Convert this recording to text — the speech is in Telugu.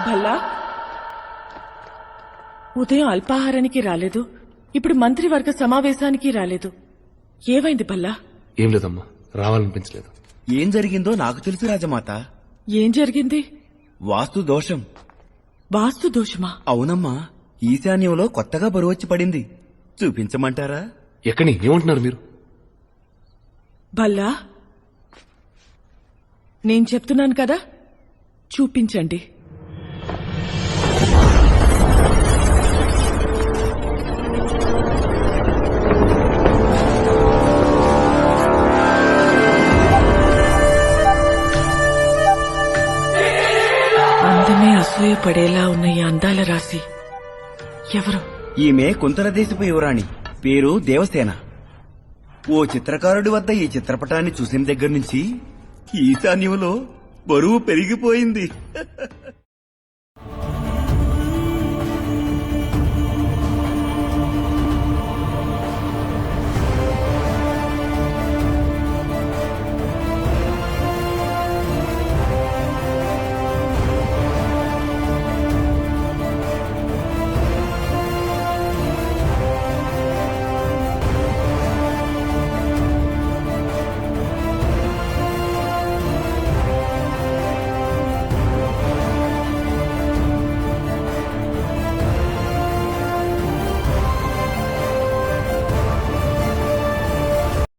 భల్లా ఉదయం అల్పాహారానికి రాలేదు, ఇప్పుడు మంత్రివర్గ సమావేశానికి రాలేదు. ఏమైంది భల్లా? ఏం లేదమ్మా, రావాలనిపించలేదు. ఏం జరిగిందో నాకు తెలుసు రాజమాత. ఏం జరిగింది? వాస్తు దోషం. వాస్తు దోషమా? అవునమ్మా, ఈశాన్యంలో కొత్తగా బరువొచ్చి పడింది. చూపించమంటారా? ఎక్కడి ఏమంటున్నారు మీరు? భల్లా నేను చెప్తున్నాను కదా, చూపించండి. అందమే అసూయపడేలా ఉన్న ఈ అందాల రాశి ఎవరు? ఈమె కుంతల దేశపు యువరాణి, పేరు దేవసేన. ఓ చిత్రకారుడి వద్ద ఈ చిత్రపటాన్ని చూసిన దగ్గర నుంచి ఈశాన్యంలో బరువు పెరిగిపోయింది.